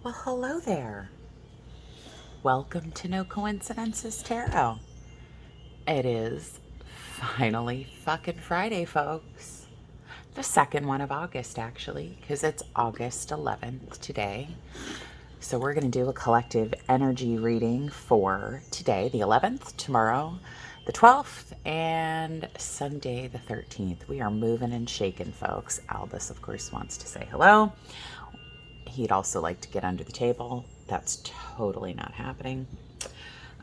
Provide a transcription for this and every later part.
Well, hello there. Welcome to No Coincidences Tarot. It is finally fucking Friday, folks. The second one of August, actually, because it's August 11th today. So we're going to do a collective energy reading for today, the 11th, tomorrow, the 12th, and Sunday, the 13th. We are moving and shaking, folks. Albus, of course, wants to say hello. He'd also like to get under the table. That's totally not happening.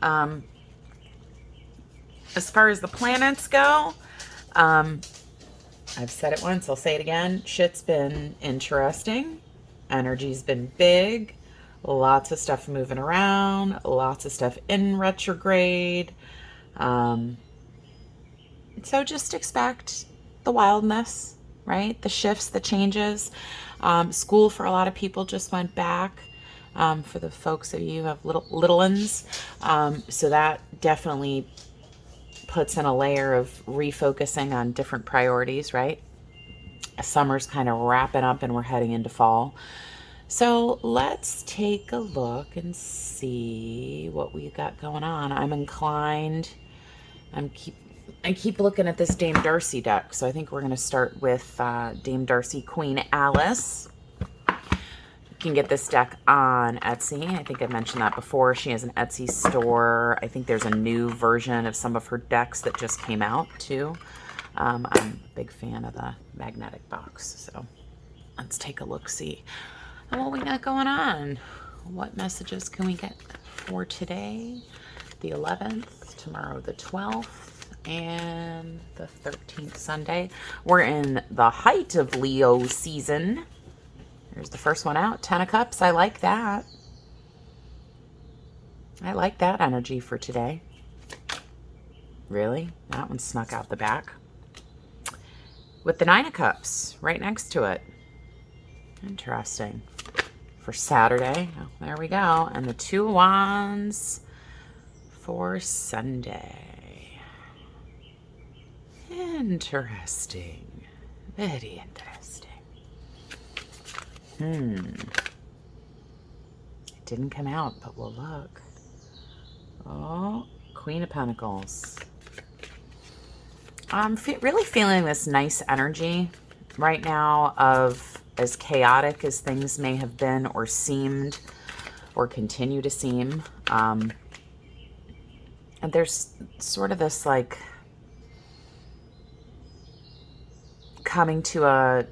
As far as the planets go, I've said it once, I'll say it again. Shit's been interesting. Energy's been big. Lots of stuff moving around. Lots of stuff in retrograde. So just expect the wildness, right? The shifts, the changes. School for a lot of people just went back. For the folks of you who have little ones. So that definitely puts in a layer of refocusing on different priorities, right? Summer's kind of wrapping up and we're heading into fall. So let's take a look and see what we got going on. I'm inclined. I keep looking at this Dame Darcy deck, so I think we're going to start with Dame Darcy Queen Alice. You can get this deck on Etsy. I think I mentioned that before. She has an Etsy store. I think there's a new version of some of her decks that just came out too. I'm a big fan of the magnetic box, so let's take a look, see what we got going on. What messages can we get for today, the 11th, tomorrow the 12th, and the 13th Sunday. We're in the height of Leo season. Here's the first one out, 10 of Cups. I like that. I like that energy for today. Really? That one snuck out the back. With the 9 of Cups right next to it. Interesting. For Saturday. Oh, there we go. And the 2 of Wands for Sunday. Interesting. Very interesting. It didn't come out, but we'll look. Oh, Queen of Pentacles. I'm really feeling this nice energy right now of as chaotic as things may have been or seemed or continue to seem. And there's sort of this like coming to a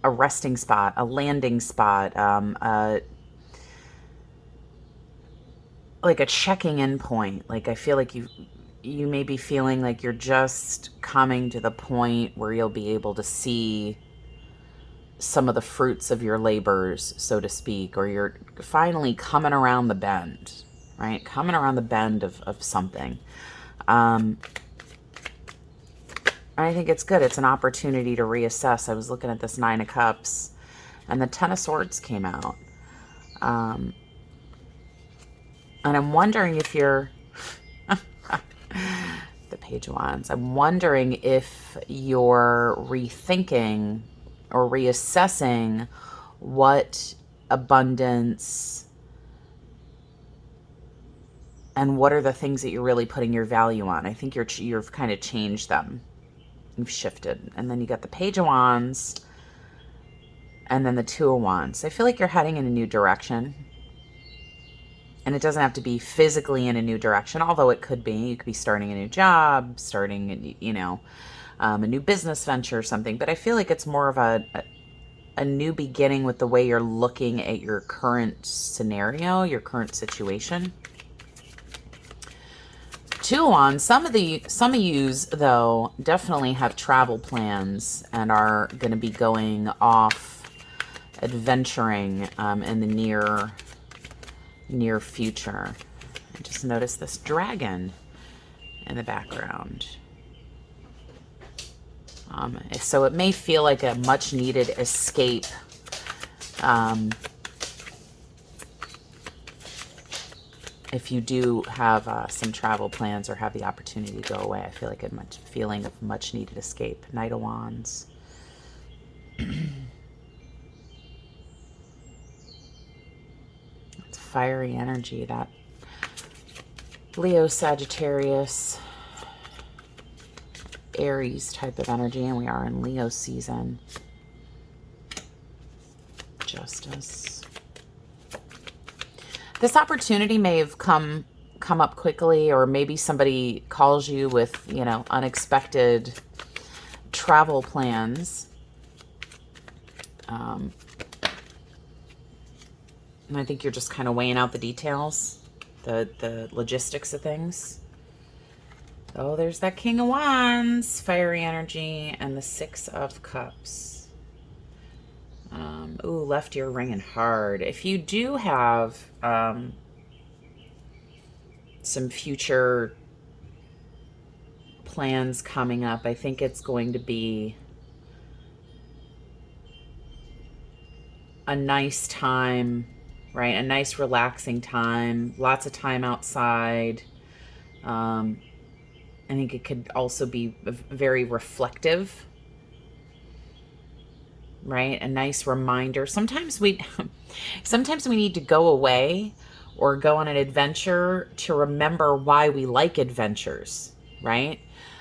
resting spot, a landing spot, like a checking in point. Like I feel like you may be feeling like you're just coming to the point where you'll be able to see some of the fruits of your labors, so to speak, or you're finally coming around the bend, right? Coming around the bend of something. I think it's good. It's an opportunity to reassess. I was looking at this 9 of Cups and the 10 of Swords came out. And I'm wondering if you're the Page of Wands. I'm wondering if you're rethinking or reassessing what abundance and what are the things that you're really putting your value on. I think you've kind of changed them. You've shifted. And then you got the Page of Wands and then the 2 of Wands. I feel like you're heading in a new direction. And it doesn't have to be physically in a new direction, although it could be. You could be starting a new job, starting, a new business venture or something. But I feel like it's more of a new beginning with the way you're looking at your current scenario, your current situation. 2 of Wands. Some of yous, though, definitely have travel plans and are going to be going off adventuring in the near future. I just noticed this dragon in the background. So it may feel like a much needed escape. If you do have some travel plans or have the opportunity to go away, I feel like a feeling of much needed escape. Knight of Wands. fiery energy, that Leo, Sagittarius, Aries type of energy, and we are in Leo season. Justice. This opportunity may have come up quickly, or maybe somebody calls you with, you know, unexpected travel plans. And I think you're just kind of weighing out the details, the logistics of things. Oh, there's that King of Wands, fiery energy, and the Six of Cups. Ooh, left ear ringing hard. If you do have some future plans coming up, I think it's going to be a nice time, right? A nice relaxing time, lots of time outside. I think it could also be very reflective, right? A nice reminder. Sometimes we need to go away or go on an adventure to remember why we like adventures, right?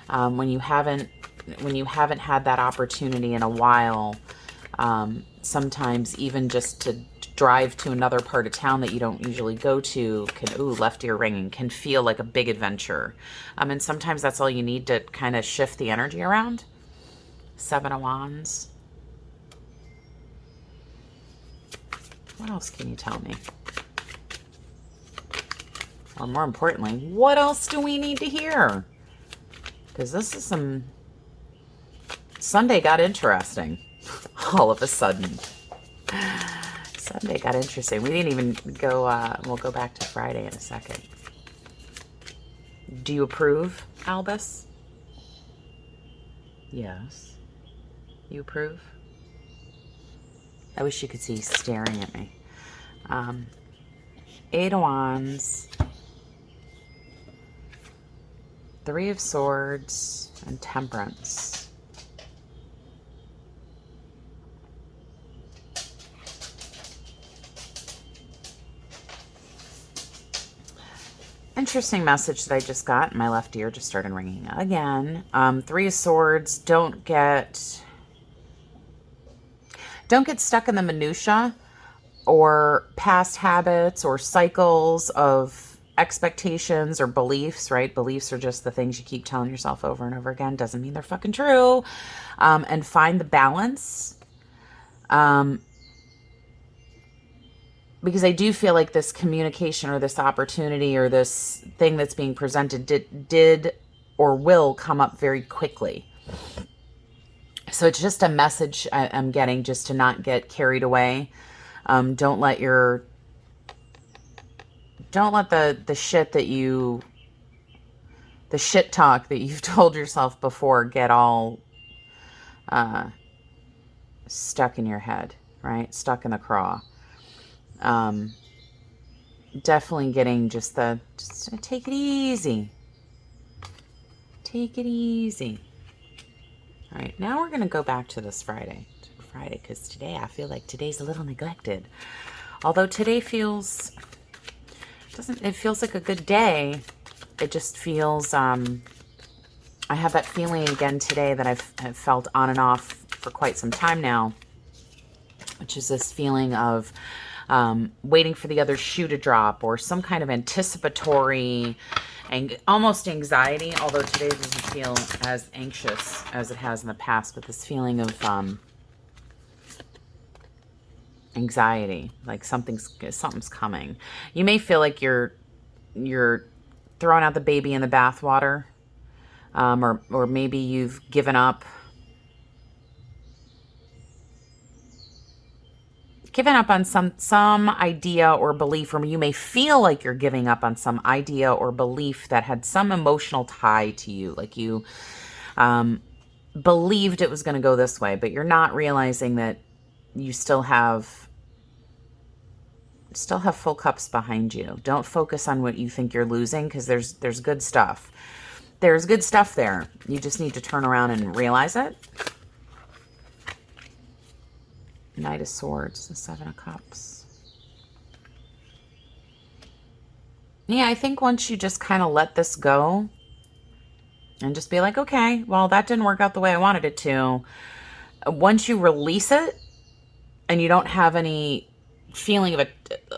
When you haven't had that opportunity in a while, sometimes even just to drive to another part of town that you don't usually go to can, ooh, left ear ringing, can feel like a big adventure. And sometimes that's all you need to kind of shift the energy around. Seven of Wands. What else can you tell me? Or more importantly, what else do we need to hear? Because this is some... Sunday got interesting. All of a sudden. Sunday got interesting. We didn't even go... we'll go back to Friday in a second. Do you approve, Albus? Yes. You approve? I wish you could see he's staring at me. Eight of Wands, Three of Swords, and Temperance. Interesting message that I just got. My left ear just started ringing again. Three of Swords, don't get stuck in the minutia or past habits or cycles of expectations or beliefs, right? Beliefs are just the things you keep telling yourself over and over again. Doesn't mean they're fucking true. And find the balance. Because I do feel like this communication or this opportunity or this thing that's being presented did or will come up very quickly. So it's just a message I'm getting, just to not get carried away. Don't let the shit that the shit talk that you've told yourself before get all stuck in your head, right? Stuck in the craw. Definitely getting just take it easy. Take it easy. All right, now we're going to go back to this Friday, because today I feel like today's a little neglected. Although today it feels like a good day. It just feels, I have that feeling again today that I've felt on and off for quite some time now, which is this feeling of waiting for the other shoe to drop, or some kind of anticipatory and almost anxiety, although today doesn't feel as anxious as it has in the past, but this feeling of anxiety, like something's coming. You may feel like you're throwing out the baby in the bathwater, or maybe you've given up on some idea or belief, or you may feel like you're giving up on some idea or belief that had some emotional tie to you, like you believed it was going to go this way, but you're not realizing that you still have full cups behind you. Don't focus on what you think you're losing, because there's good stuff. There's good stuff there. You just need to turn around and realize it. Knight of Swords, the Seven of Cups. Yeah, I think once you just kind of let this go and just be like, okay, well, that didn't work out the way I wanted it to. Once you release it and you don't have any feeling of it,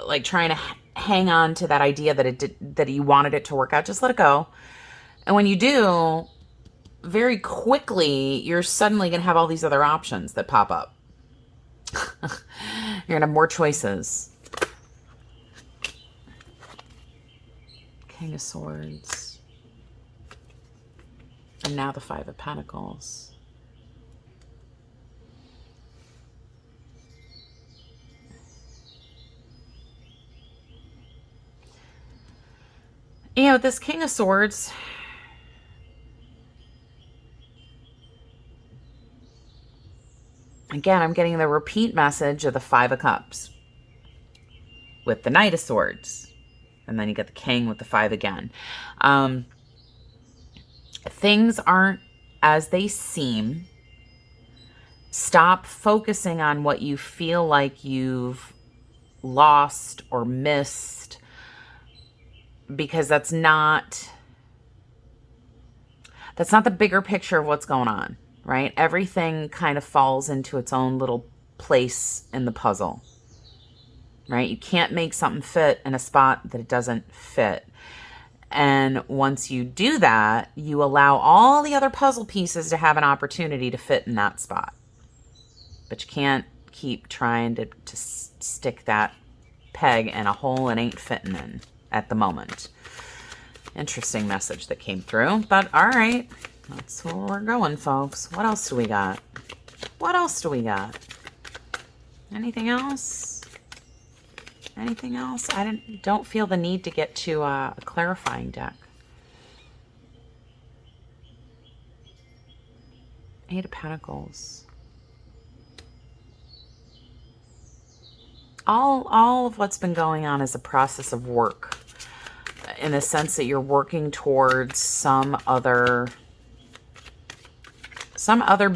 like trying to hang on to that idea that that you wanted it to work out, just let it go. And when you do, very quickly, you're suddenly going to have all these other options that pop up. You're going to have more choices. King of Swords. And now the Five of Pentacles. You know, this King of Swords, again, I'm getting the repeat message of the Five of Cups with the Knight of Swords. And then you get the King with the Five again. Things aren't as they seem. Stop focusing on what you feel like you've lost or missed, because that's not the bigger picture of what's going on, right? Everything kind of falls into its own little place in the puzzle, right? You can't make something fit in a spot that it doesn't fit. And once you do that, you allow all the other puzzle pieces to have an opportunity to fit in that spot. But you can't keep trying to stick that peg in a hole it ain't fitting in at the moment. Interesting message that came through, but all right. That's where we're going, folks. What else do we got? What else do we got? Anything else? Anything else? I don't feel the need to get to a clarifying deck. Eight of Pentacles. All of what's been going on is a process of work, in the sense that you're working towards some other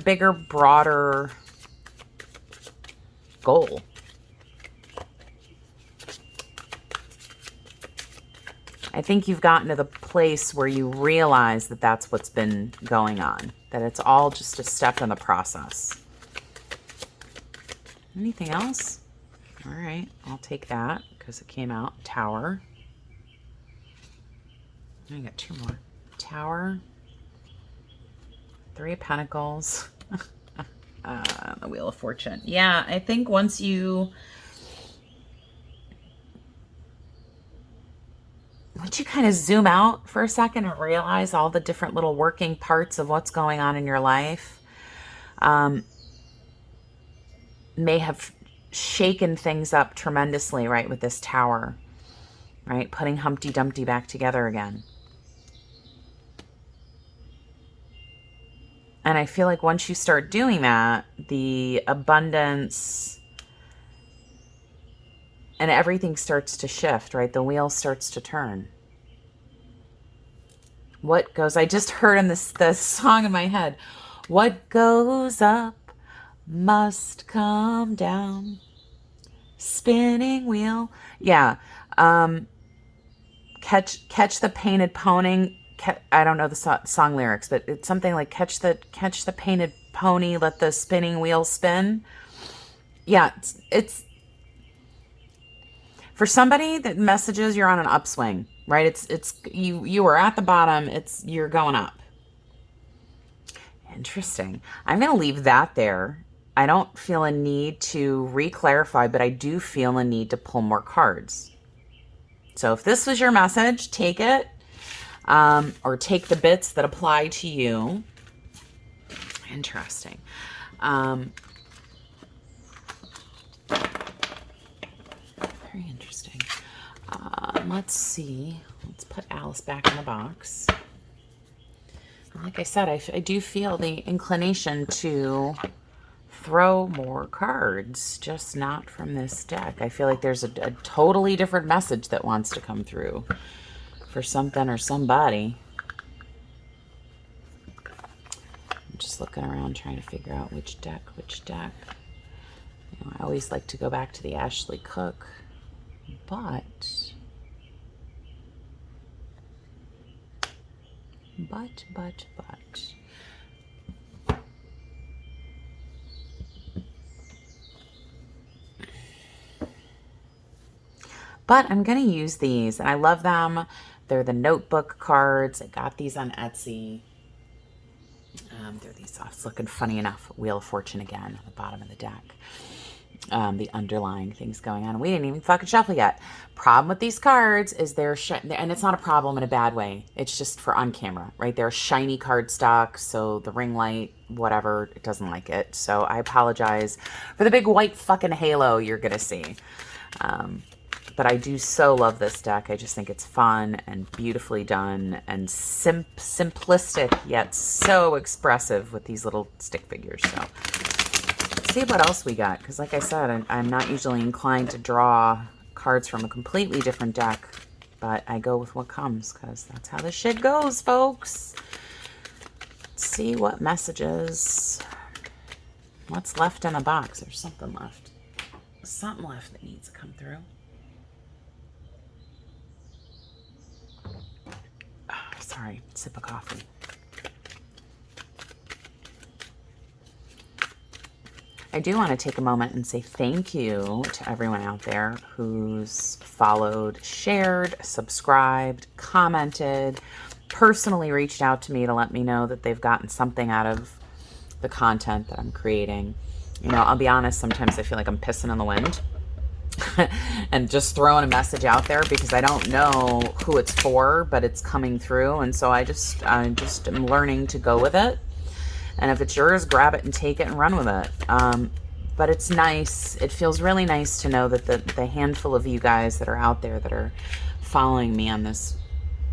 bigger, broader goal. I think you've gotten to the place where you realize that that's what's been going on, that it's all just a step in the process. Anything else? All right, I'll take that because it came out. Tower. I got two more. Tower. Three of Pentacles. The Wheel of Fortune. Yeah, I think once you kind of zoom out for a second and realize all the different little working parts of what's going on in your life, may have shaken things up tremendously, right, with this Tower, right? Putting Humpty Dumpty back together again. And I feel like once you start doing that, the abundance and everything starts to shift, right? The wheel starts to turn. What goes, I just heard in the song in my head, what goes up must come down. Spinning wheel. Yeah. Catch the painted pony. I don't know the song lyrics, but it's something like catch the painted pony, let the spinning wheel spin. Yeah, it's for somebody that messages you're on an upswing, right? It's you are at the bottom, you're going up. Interesting. I'm going to leave that there. I don't feel a need to re-clarify, but I do feel a need to pull more cards. So if this was your message, take it, or take the bits that apply to you. Interesting. Very interesting. Let's see. Let's put Alice back in the box. Like I said, I do feel the inclination to throw more cards, just not from this deck. I feel like there's a totally different message that wants to come through for something or somebody. I'm just looking around trying to figure out which deck. You know, I always like to go back to the Ashley Cook, but But. But I'm going to use these, and I love them. They're the notebook cards. I got these on Etsy. They're these, it's looking funny enough, Wheel of Fortune again on the bottom of the deck. The underlying things going on. We didn't even fucking shuffle yet. Problem with these cards is they're and it's not a problem in a bad way. It's just for on camera, right? They're shiny cardstock, so the ring light, whatever, it doesn't like it. So I apologize for the big white fucking halo you're gonna see. But I do so love this deck. I just think it's fun and beautifully done and simplistic, yet so expressive with these little stick figures. So let's see what else we got. Because like I said, I'm not usually inclined to draw cards from a completely different deck. But I go with what comes because that's how this shit goes, folks. Let's see what messages. What's left in the box? There's something left. Something left that needs to come through. Sorry, sip of coffee. I do want to take a moment and say thank you to everyone out there who's followed, shared, subscribed, commented, personally reached out to me to let me know that they've gotten something out of the content that I'm creating. You know, I'll be honest, sometimes I feel like I'm pissing in the wind. And just throwing a message out there because I don't know who it's for, but it's coming through. And so I just am learning to go with it. And if it's yours, grab it and take it and run with it. But it's nice. It feels really nice to know that the handful of you guys that are out there that are following me on this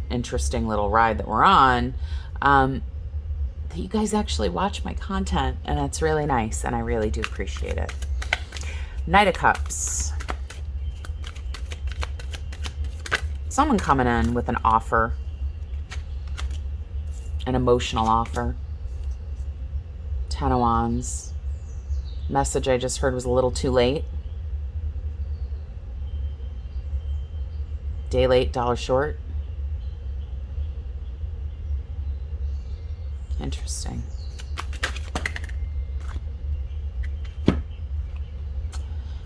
interesting little ride that we're on, that you guys actually watch my content. And that's really nice. And I really do appreciate it. Knight of Cups. Someone coming in with an offer, an emotional offer. Ten of Wands. Message I just heard was a little too late. Day late, dollar short. Interesting.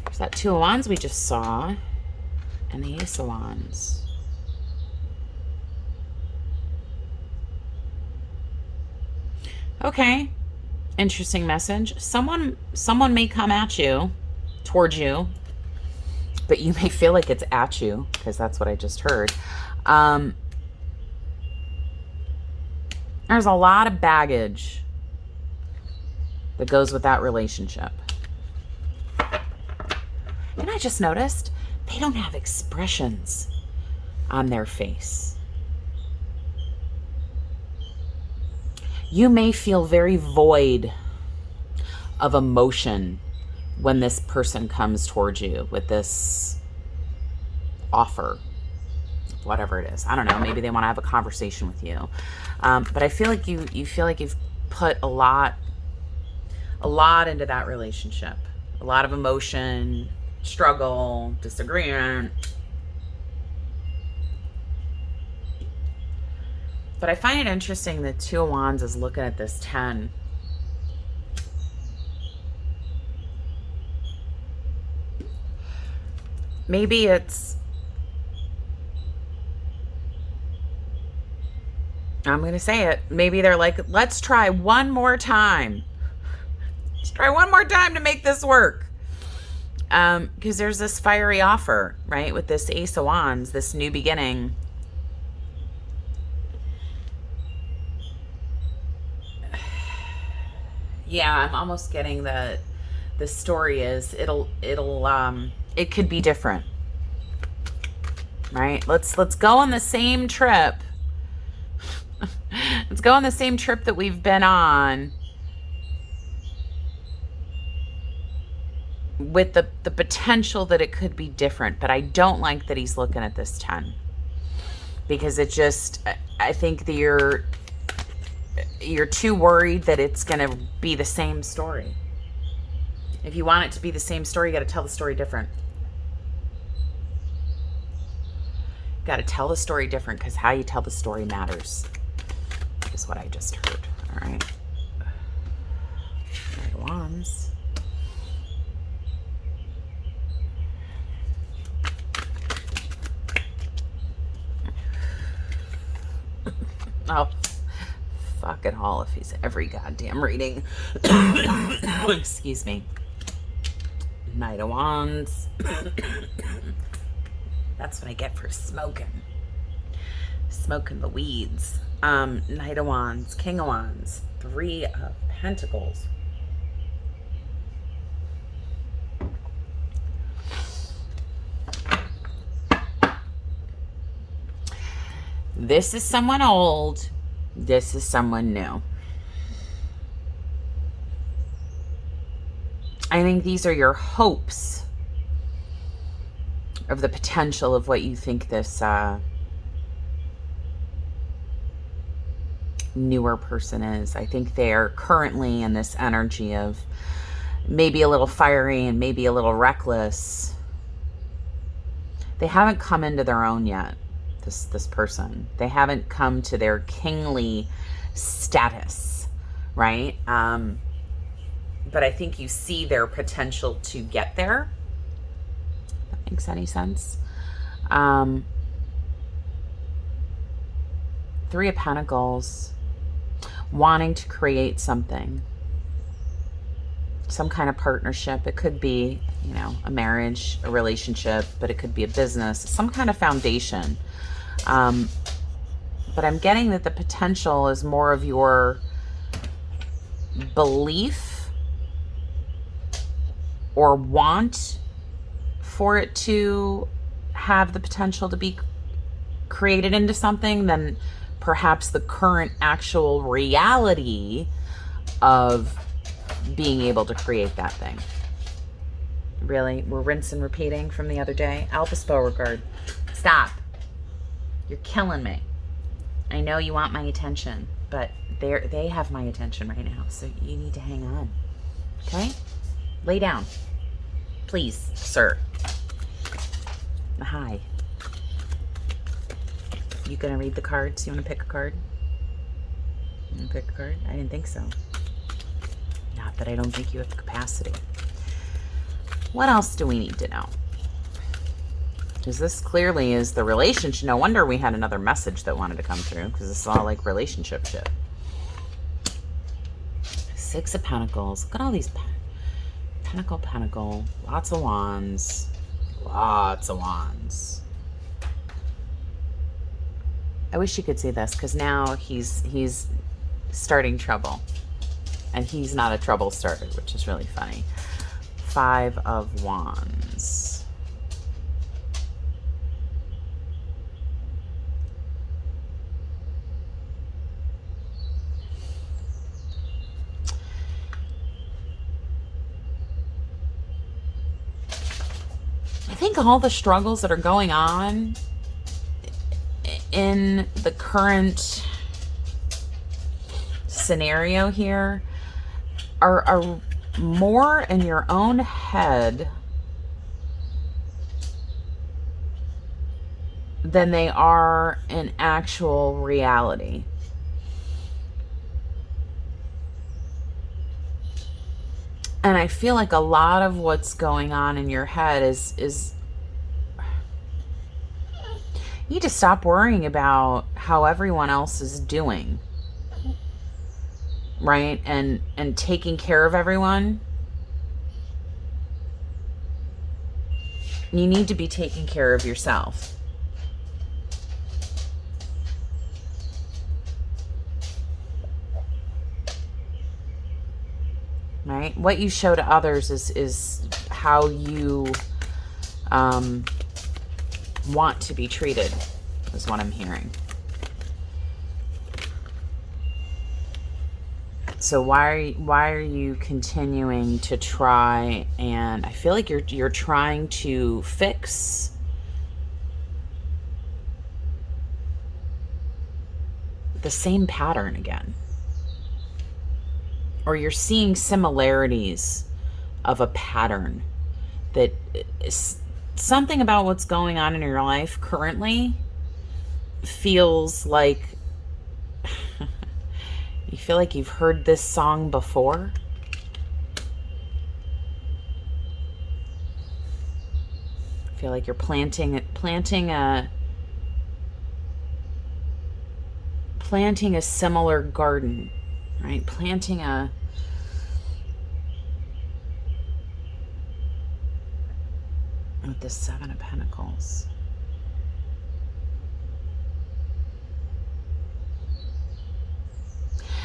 There's that Two of Wands we just saw, and the Ace of Wands. Okay, interesting message. Someone may come at you, towards you, but you may feel like it's at you, because that's what I just heard. There's a lot of baggage that goes with that relationship. And I just noticed they don't have expressions on their face. You may feel very void of emotion when this person comes towards you with this offer, whatever it is. I don't know. Maybe they want to have a conversation with you. But I feel like you feel like you've put a lot into that relationship. A lot of emotion, struggle, disagreement. But I find it interesting that Two of Wands is looking at this 10. Maybe it's, I'm going to say it, maybe they're like, let's try one more time. Let's try one more time to make this work. Because there's this fiery offer, right? With this Ace of Wands, this new beginning. Yeah, I'm almost getting that the story is it could be different. Right? Let's go on the same trip. Let's go on the same trip that we've been on. With the potential that it could be different, but I don't like that he's looking at this 10. Because it just, I think that you're too worried that it's going to be the same story. If you want it to be the same story, you got to tell the story different. Got to tell the story different because how you tell the story matters. is what I just heard. All right. Knight of Wands. Oh, fuck it all if he's every goddamn reading. Excuse me. Knight of Wands. That's what I get for smoking. Smoking the weeds. Knight of Wands, King of Wands, Three of Pentacles. This is someone old. This is someone new. I think these are your hopes of the potential of what you think this newer person is. I think they are currently in this energy of maybe a little fiery and maybe a little reckless. They haven't come into their own yet, this person. They haven't come to their kingly status, right? But I think you see their potential to get there. If that makes any sense. Three of Pentacles, wanting to create something, some kind of partnership. It could be, you know, a marriage, a relationship, but it could be a business, some kind of foundation. But I'm getting that the potential is more of your belief or want for it to have the potential to be created into something than perhaps the current actual reality of being able to create that thing. Really? We're rinse and repeating from the other day? Albus Beauregard, stop. You're killing me. I know you want my attention, but they have my attention right now, so you need to hang on. Okay? Lay down. Please, sir. Hi. You gonna read the cards? You wanna pick a card? You wanna pick a card? I didn't think so. Not that I don't think you have the capacity. What else do we need to know? Because this clearly is the relationship. No wonder we had another message that wanted to come through, because this is all like relationship shit. Six of Pentacles. Look at all these Pentacle, lots of wands, lots of wands. I wish you could see this, because now he's starting trouble, and he's not a trouble starter, which is really funny. Five of Wands. I think all the struggles that are going on in the current scenario here are more in your own head than they are in actual reality. And I feel like a lot of what's going on in your head is you need to stop worrying about how everyone else is doing, right? And taking care of everyone. You need to be taking care of yourself. Right? What you show to others is how you want to be treated, is what I'm hearing. So why are you continuing to try? And I feel like you're trying to fix the same pattern again. Or you're seeing similarities of a pattern that is something about what's going on in your life currently feels like You feel like you've heard this song before? I feel like you're planting a similar garden, right? Planting a with the Seven of Pentacles.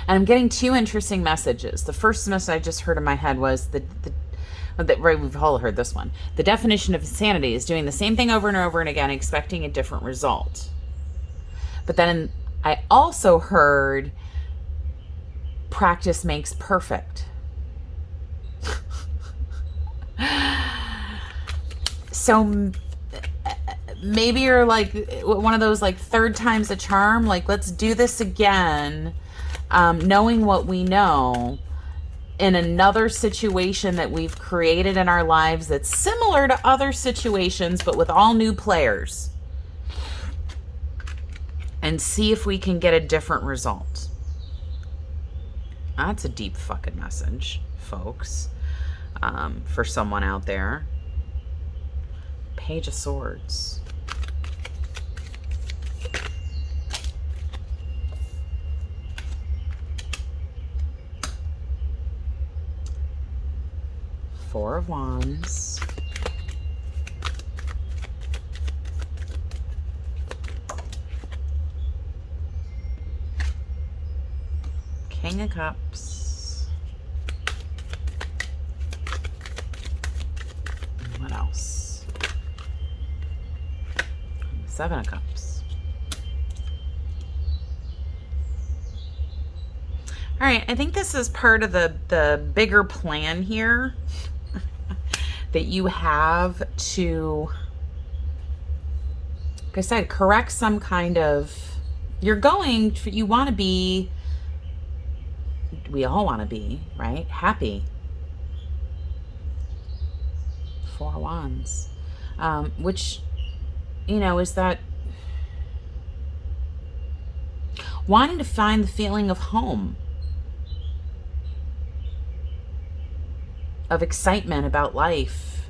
And I'm getting two interesting messages. The first message I just heard in my head was right, we've all heard this one. The definition of insanity is doing the same thing over and over and again, expecting a different result. But then I also heard practice makes perfect. So maybe you're like one of those like third time's a charm, like let's do this again, knowing what we know in another situation that we've created in our lives that's similar to other situations but with all new players, and see if we can get a different result. That's a deep fucking message, folks, for someone out there. Page of Swords. Four of Wands. King of Cups. And what else? Seven of Cups. All right, I think this is part of the bigger plan here that you have to, like I said, correct some kind of, you want to be, we all want to be, right? Happy. Four of Wands. Which, is that wanting to find the feeling of home, of excitement about life,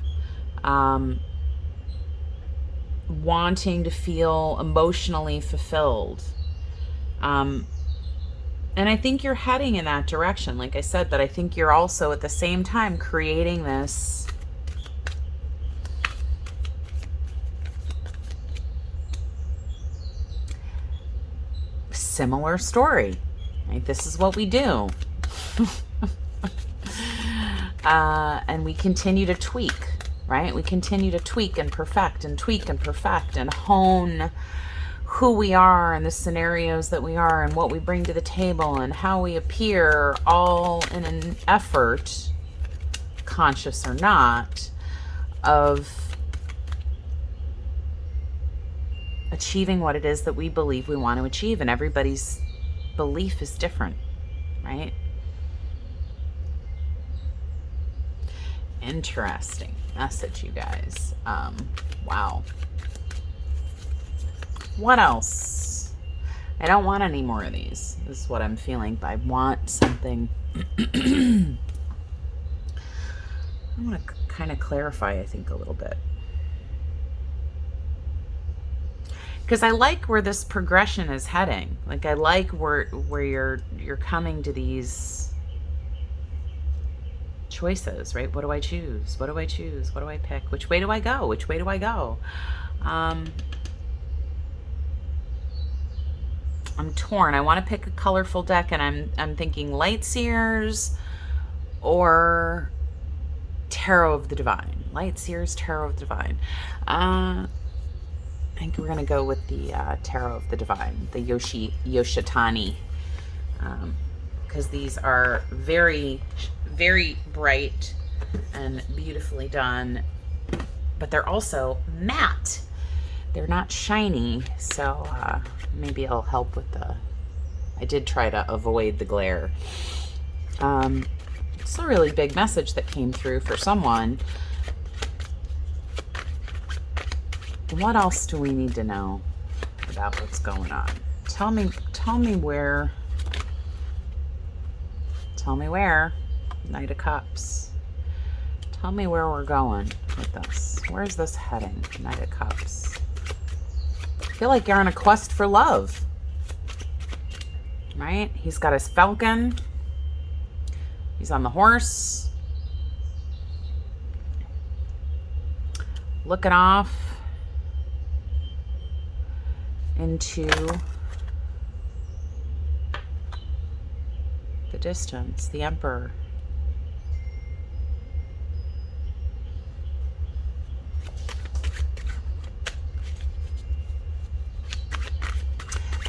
wanting to feel emotionally fulfilled. And I think you're heading in that direction, like I said, but I think you're also at the same time creating this similar story. Right? This is what we do. And we continue to tweak, right? We continue to tweak and perfect and tweak and perfect and hone who we are and the scenarios that we are and what we bring to the table and how we appear, all in an effort, conscious or not, of achieving what it is that we believe we want to achieve. And everybody's belief is different, right? Interesting message, you guys. Wow. What else? I don't want any more of these. This is what I'm feeling. I want something. I want to kind of clarify, I think, a little bit. Because I like where this progression is heading. Like, I like where you're coming to these choices, right? What do I choose? What do I choose? What do I pick? Which way do I go? Which way do I go? I'm torn. I want to pick a colorful deck, and I'm thinking Light Seers or Tarot of the Divine. Light Seers, Tarot of the Divine. I think we're gonna go with the Tarot of the Divine, the Yoshitani, because these are very, very bright and beautifully done, but they're also matte. They're not shiny, so maybe it'll help with I did try to avoid the glare. It's a really big message that came through for someone. What else do we need to know about what's going on? Tell me where Tell me where. Knight of Cups. Tell me where we're going with this. Where's this heading? Knight of Cups. I feel like you're on a quest for love. Right? He's got his falcon. He's on the horse. Looking off into the distance. The Emperor.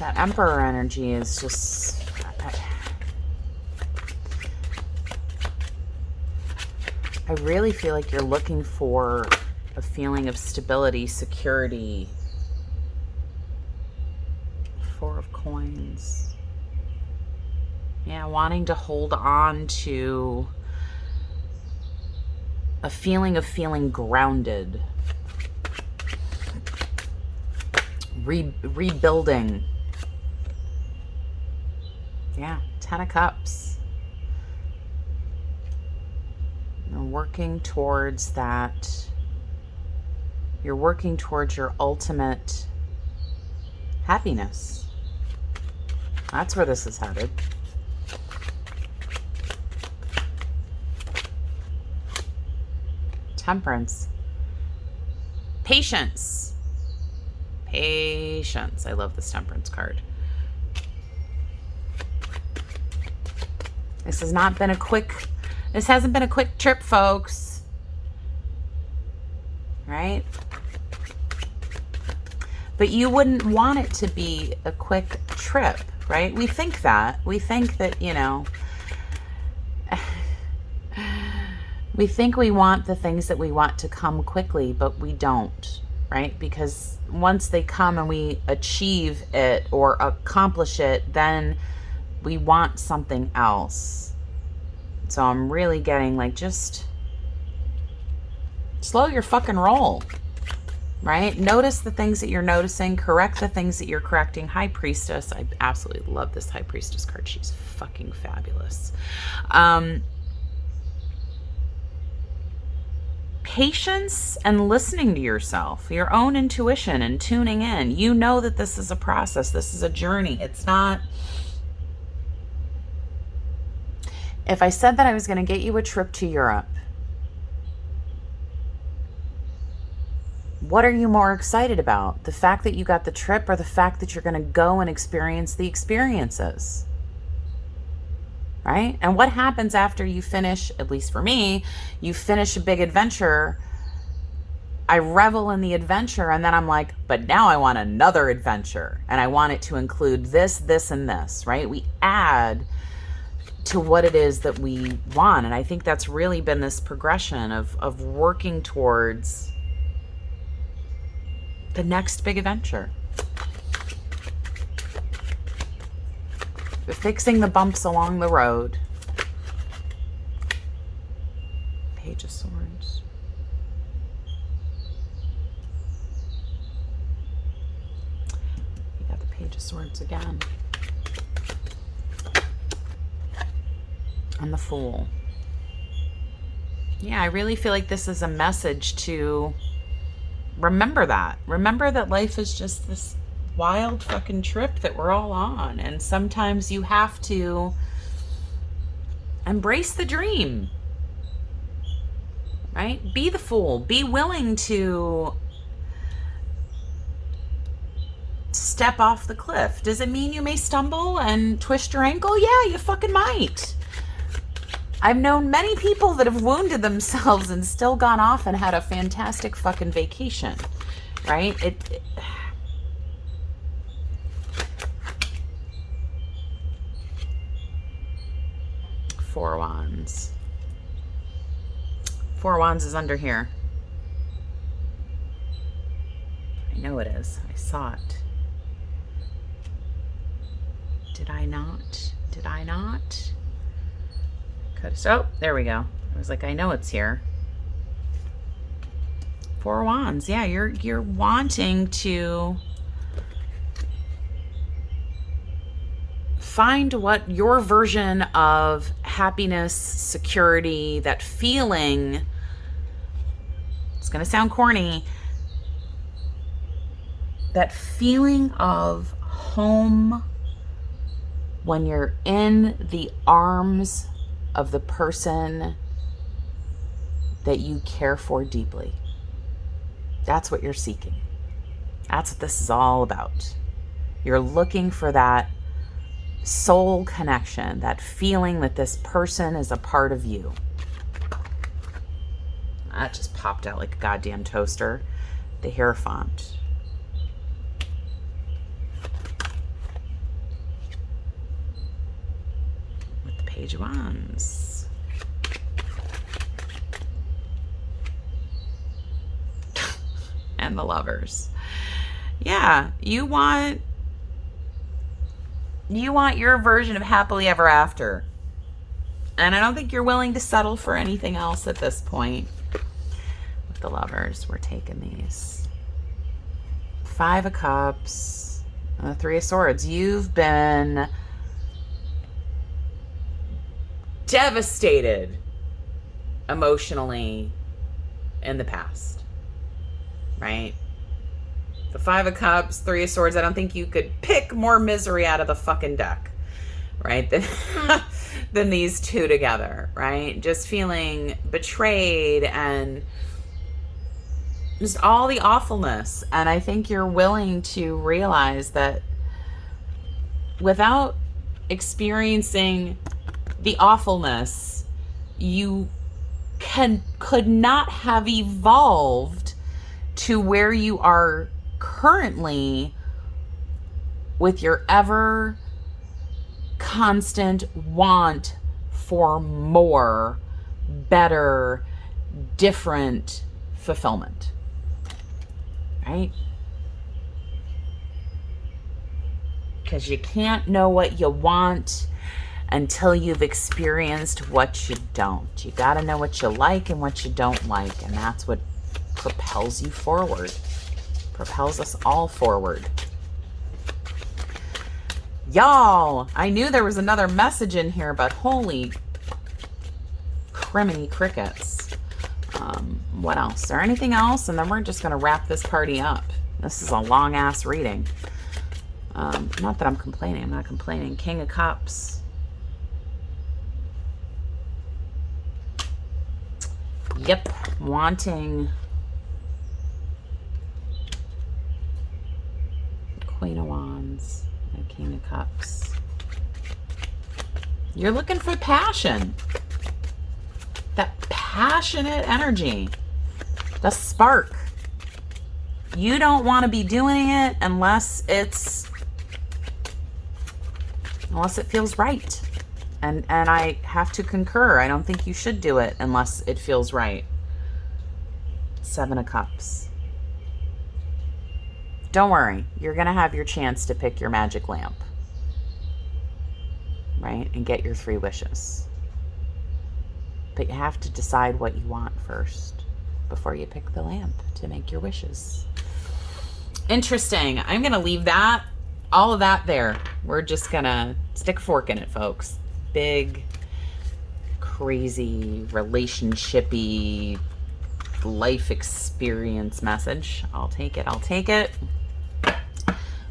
That Emperor energy is just... I really feel like you're looking for a feeling of stability, security. Four of Coins. Yeah, wanting to hold on to a feeling of feeling grounded. Rebuilding. Yeah, 10 of Cups. You're working towards that. You're working towards your ultimate happiness. That's where this is headed. Temperance. Patience. Patience. I love this Temperance card. This hasn't been a quick trip, folks. Right? But you wouldn't want it to be a quick trip, right? We think that, you know, we think we want the things that we want to come quickly, but we don't, right? Because once they come and we achieve it or accomplish it, then we want something else. So I'm really getting like, just slow your fucking roll, right? Notice the things that you're noticing, correct the things that you're correcting. High Priestess. I absolutely love this High Priestess card. She's fucking fabulous. Patience and listening to yourself, your own intuition, and tuning in. You know that this is a process. This is a journey. It's not... If I said that I was going to get you a trip to Europe, what are you more excited about? The fact that you got the trip, or the fact that you're going to go and experience the experiences? Right? And what happens after you finish, at least for me, you finish a big adventure, I revel in the adventure, and then I'm like, but now I want another adventure, and I want it to include this, this, and this, right? We add to what it is that we want. And I think that's really been this progression of working towards the next big adventure. Fixing the bumps along the road. Page of Swords. You got the Page of Swords again. And the Fool. Yeah, I really feel like this is a message to remember that. Remember that life is just this wild fucking trip that we're all on. And sometimes you have to embrace the dream. Right? Be the fool. Be willing to step off the cliff. Does it mean you may stumble and twist your ankle? Yeah, you fucking might. I've known many people that have wounded themselves and still gone off and had a fantastic fucking vacation, right? Four Wands. Four Wands is under here. I know it is. I saw it. Did I not? Did I not? Oh, there we go. I was like, I know it's here. Four Wands. Yeah, you're wanting to find what your version of happiness, security, that feeling, it's going to sound corny, that feeling of home when you're in the arms of the person that you care for deeply. That's what you're seeking. That's what this is all about. You're looking for that soul connection, that feeling that this person is a part of you. That just popped out like a goddamn toaster. The Hierophant. With the Page of Wands. And the Lovers. Yeah, you want your version of happily ever after. And I don't think you're willing to settle for anything else at this point. With the Lovers, we're taking these. 5 of Cups, and the 3 of Swords. You've been devastated emotionally in the past, right? The 5 of Cups, 3 of Swords. I don't think you could pick more misery out of the fucking deck, right? Than these two together, right? Just feeling betrayed and just all the awfulness. And I think you're willing to realize that without experiencing the awfulness, you could not have evolved to where you are currently with your ever constant want for more, better, different fulfillment, right? Because you can't know what you want until you've experienced what you don't. You got to know what you like and what you don't like, and that's what propels you forward. Propels us all forward. Y'all, I knew there was another message in here, but holy criminy crickets. What else? Is there anything else? And then we're just going to wrap this party up. This is a long ass reading. Not that I'm complaining. I'm not complaining. King of Cups. Yep. Wanting. Queen of Wands. And King of Cups. You're looking for passion. That passionate energy. The spark. You don't want to be doing it unless it feels right. And I have to concur. I don't think you should do it unless it feels right. 7 of Cups. Don't worry. You're going to have your chance to pick your magic lamp. Right? And get your 3 wishes. But you have to decide what you want first before you pick the lamp to make your wishes. Interesting. I'm going to leave all of that there. We're just going to stick a fork in it, folks. Big, crazy, relationship-y, life experience message. I'll take it. I'll take it. It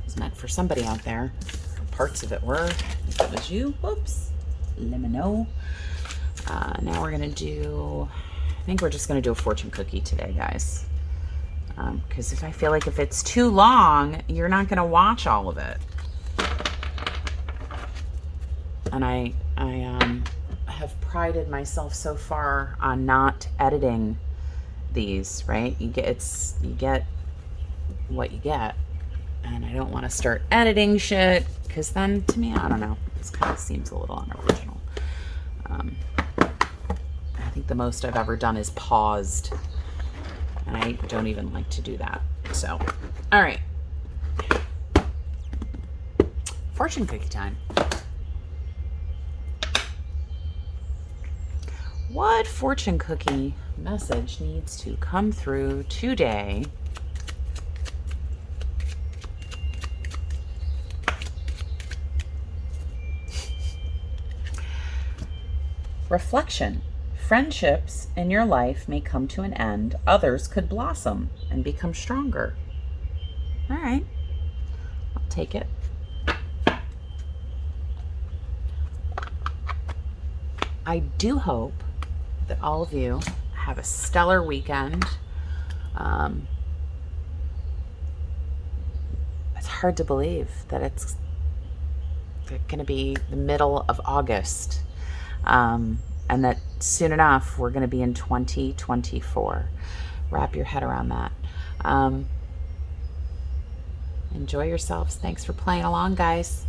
was meant for somebody out there. Parts of it were. If it was you, whoops. Let me know. Now we're going to do... I think we're just going to do a fortune cookie today, guys. Because if it's too long, you're not going to watch all of it. And I have prided myself so far on not editing these, right? You get what you get. And I don't want to start editing shit, because then, to me, I don't know. This kind of seems a little unoriginal. I think the most I've ever done is paused. And I don't even like to do that. So, all right. Fortune cookie time. What fortune cookie message needs to come through today Reflection. Friendships in your life may come to an end. Others could blossom and become stronger. All right. I'll take it. I do hope that all of you have a stellar weekend. It's hard to believe that it's going to be the middle of August, and that soon enough we're going to be in 2024. Wrap your head around that. Enjoy yourselves. Thanks for playing along, guys.